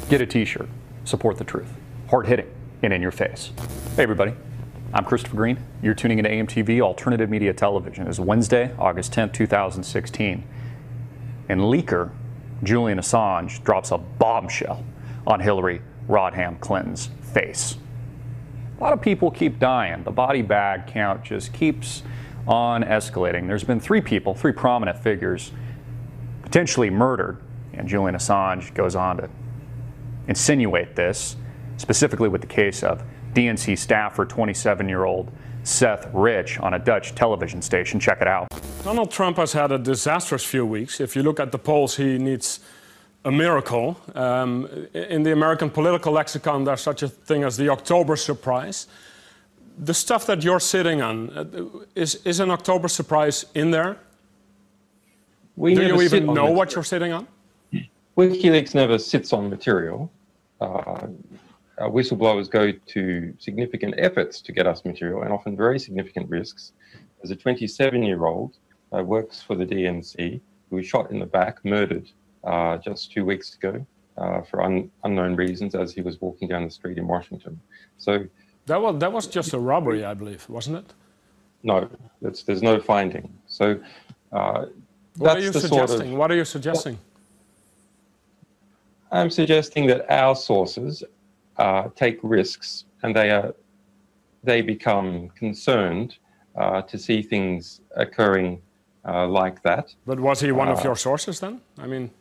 Get a t-shirt. Support the truth. Hard-hitting and in your face. Hey everybody, I'm Christopher Green. You're tuning into AMTV Alternative Media Television. It's Wednesday, August 10th, 2016. And leaker Julian Assange drops a bombshell on Hillary Rodham Clinton's face. A lot of people keep dying. The body bag count just keeps on escalating. There's been three prominent figures potentially murdered, and Julian Assange goes on to insinuate this, specifically with the case of DNC staffer 27-year-old Seth Rich on a Dutch television station. Check it out. Donald Trump has had a disastrous few weeks. If you look at the polls, he needs a miracle. In the American political lexicon, there's such a thing as the October surprise. The stuff that you're sitting on, is an October surprise in there? Do you even know what you're sitting on? WikiLeaks never sits on material. Whistleblowers go to significant efforts to get us material, and often very significant risks. As a 27-year-old works for the DNC, who was shot in the back, murdered just 2 weeks ago for unknown reasons as he was walking down the street in Washington. So that was just a robbery, I believe, wasn't it? No, there's no finding. So what are you suggesting? What are you suggesting? I'm suggesting that our sources take risks, and they become concerned to see things occurring like that. But was he one of your sources then? I mean,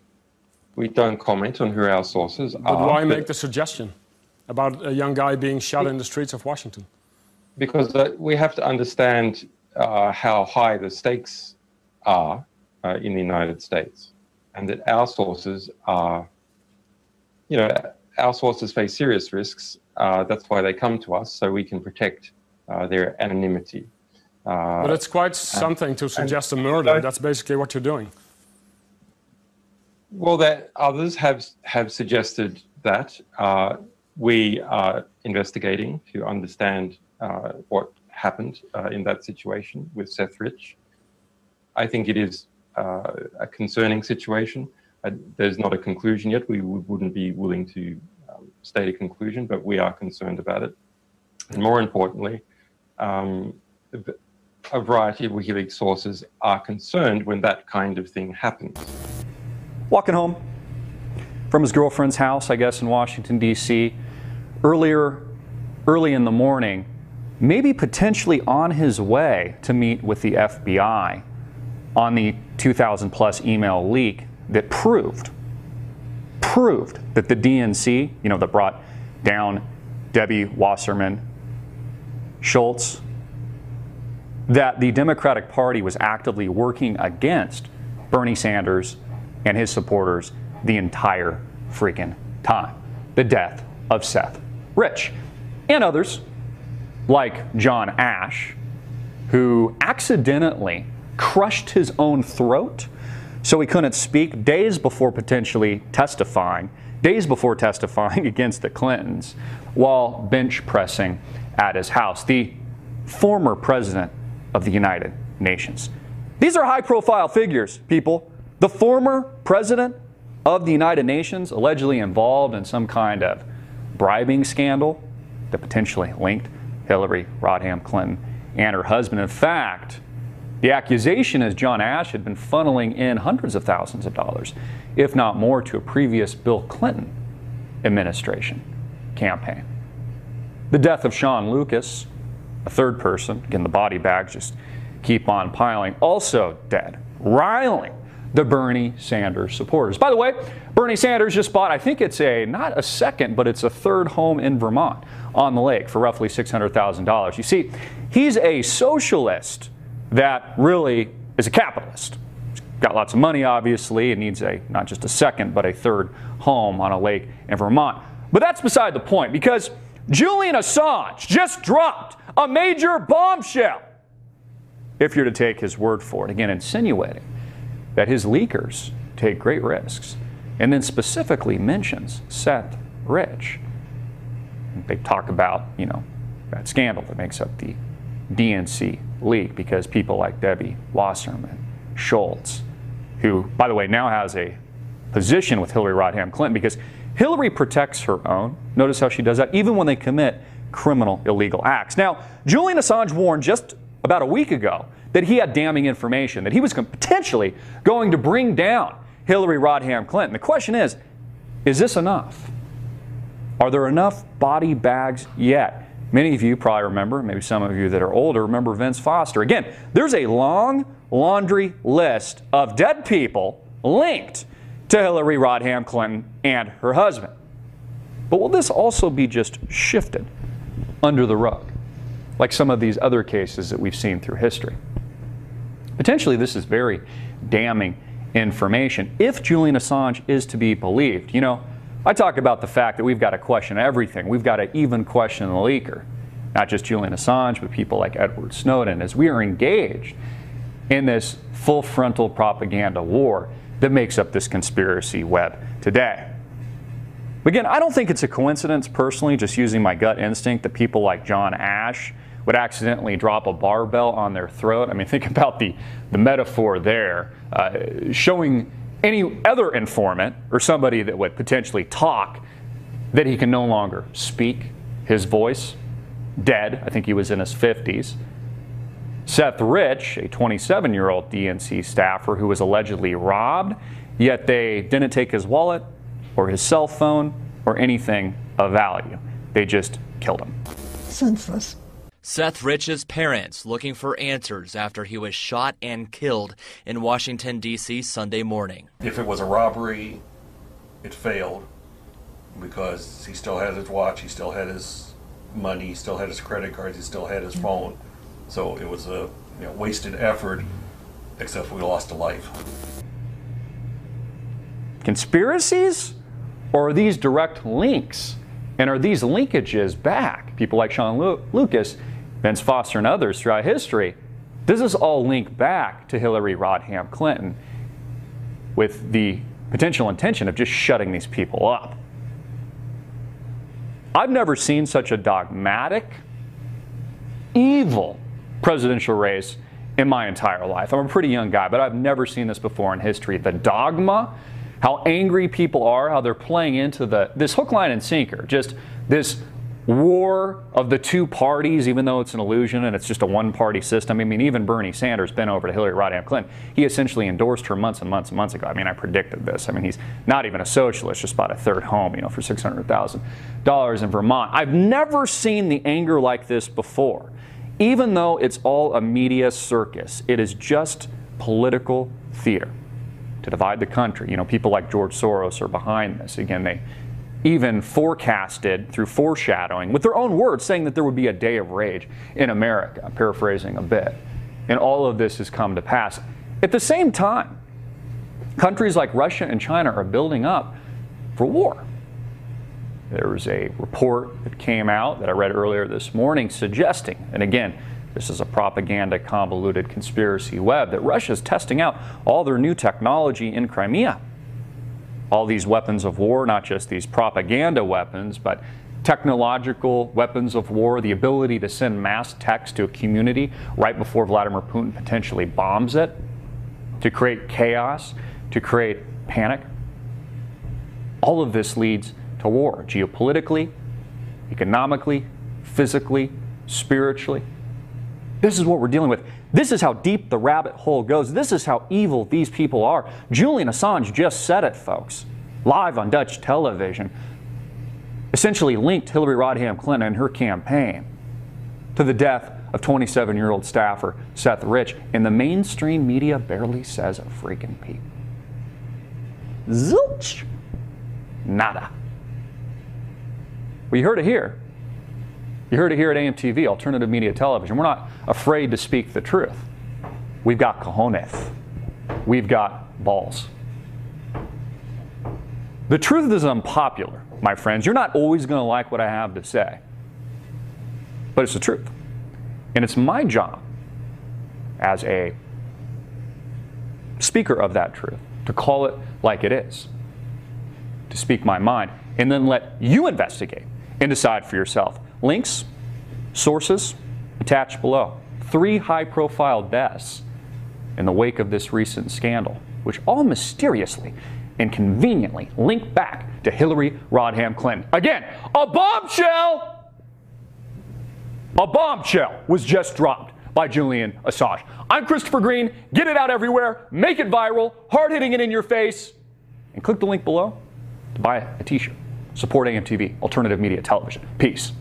we don't comment on who our sources are. But why make the suggestion about a young guy being shot in the streets of Washington? Because we have to understand how high the stakes are in the United States, and that our sources are, our sources face serious risks. That's why they come to us, so we can protect their anonymity. But it's quite something to suggest a murder. That's basically what you're doing. Well, that others have suggested that. We are investigating to understand what happened in that situation with Seth Rich. I think it is a concerning situation. There's not a conclusion yet. We wouldn't be willing to state a conclusion, but we are concerned about it. And more importantly, a variety of WikiLeaks sources are concerned when that kind of thing happens. Walking home from his girlfriend's house, I guess, in Washington, D.C., early in the morning, maybe potentially on his way to meet with the FBI on the 2,000-plus email leak that proved that the DNC, that brought down Debbie Wasserman Schultz, that the Democratic Party was actively working against Bernie Sanders and his supporters the entire freaking time. The death of Seth Rich. And others, like John Ashe, who accidentally crushed his own throat so he couldn't speak days before testifying against the Clintons while bench pressing at his house. The former president of the United Nations. These are high-profile figures, people. The former president of the United Nations, allegedly involved in some kind of bribing scandal that potentially linked Hillary Rodham Clinton and her husband. In fact, the accusation is John Ashe had been funneling in hundreds of thousands of dollars, if not more, to a previous Bill Clinton administration campaign. The death of Sean Lucas, a third person, again, the body bags just keep on piling, also dead, riling the Bernie Sanders supporters. By the way, Bernie Sanders just bought, I think it's not a second, but it's a third home in Vermont on the lake for roughly $600,000. You see, he's a socialist that really is a capitalist. He's got lots of money, obviously, and needs not just a second, but a third home on a lake in Vermont. But that's beside the point, because Julian Assange just dropped a major bombshell, if you're to take his word for it. Again, insinuating that his leakers take great risks, and then specifically mentions Seth Rich. They talk about, that scandal that makes up the DNC leak, because people like Debbie Wasserman Schultz, who, by the way, now has a position with Hillary Rodham Clinton because Hillary protects her own. Notice how she does that, even when they commit criminal, illegal acts. Now, Julian Assange warned just about a week ago that he had damning information, that he was potentially going to bring down Hillary Rodham Clinton. The question is this enough? Are there enough body bags yet? Many of you probably remember, maybe some of you that are older, remember Vince Foster. Again, there's a long laundry list of dead people linked to Hillary Rodham Clinton and her husband. But will this also be just shifted under the rug, like some of these other cases that we've seen through history? Potentially, this is very damning information if Julian Assange is to be believed. You know, I talk about the fact that we've got to question everything. We've got to even question the leaker. Not just Julian Assange, but people like Edward Snowden, as we are engaged in this full frontal propaganda war that makes up this conspiracy web today. Again, I don't think it's a coincidence, personally, just using my gut instinct, that people like John Ash would accidentally drop a barbell on their throat. I mean, think about the metaphor there, showing any other informant or somebody that would potentially talk that he can no longer speak, his voice, dead. I think he was in his 50s. Seth Rich, a 27-year-old DNC staffer who was allegedly robbed, yet they didn't take his wallet or his cell phone or anything of value. They just killed him. Senseless. Seth Rich's parents looking for answers after he was shot and killed in Washington, D.C. Sunday morning. If it was a robbery, it failed because he still had his watch, he still had his money, he still had his credit cards, he still had his phone. So it was a wasted effort, except we lost a life. Conspiracies? Or are these direct links? And are these linkages back? People like Sean Lucas, Vince Foster, and others throughout history, does this all link back to Hillary Rodham Clinton with the potential intention of just shutting these people up? I've never seen such a dogmatic, evil presidential race in my entire life. I'm a pretty young guy, but I've never seen this before in history. The dogma, how angry people are, how they're playing into this hook, line, and sinker, just this war of the two parties, even though it's an illusion and it's just a one-party system. I mean, even Bernie Sanders bent over to Hillary Rodham Clinton. He essentially endorsed her months and months and months ago. I mean, I predicted this. I mean, he's not even a socialist, just bought a third home, for $600,000 in Vermont. I've never seen the anger like this before. Even though it's all a media circus, it is just political theater to divide the country. People like George Soros are behind this. Again, they even forecasted through foreshadowing with their own words, saying that there would be a day of rage in America. I'm paraphrasing a bit. And all of this has come to pass. At the same time, countries like Russia and China are building up for war. There was a report that came out that I read earlier this morning suggesting, and again, this is a propaganda convoluted conspiracy web, that Russia is testing out all their new technology in Crimea. All these weapons of war, not just these propaganda weapons, but technological weapons of war, the ability to send mass text to a community right before Vladimir Putin potentially bombs it, to create chaos, to create panic. All of this leads to war, geopolitically, economically, physically, spiritually. This is what we're dealing with. This is how deep the rabbit hole goes. This is how evil these people are. Julian Assange just said it, folks, live on Dutch television. Essentially linked Hillary Rodham Clinton and her campaign to the death of 27-year-old staffer Seth Rich, and the mainstream media barely says a freaking peep. Zilch. Nada. Well, you heard it here. You heard it here at AMTV, Alternative Media Television. We're not afraid to speak the truth. We've got cojones. We've got balls. The truth is unpopular, my friends. You're not always going to like what I have to say. But it's the truth. And it's my job as a speaker of that truth to call it like it is, to speak my mind, and then let you investigate and decide for yourself. Links, sources, attached below. 3 high-profile deaths in the wake of this recent scandal, which all mysteriously and conveniently link back to Hillary Rodham Clinton. Again, a bombshell! A bombshell was just dropped by Julian Assange. I'm Christopher Green. Get it out everywhere, make it viral, hard-hitting it in your face, and click the link below to buy a t-shirt. Support AMTV, Alternative Media Television. Peace.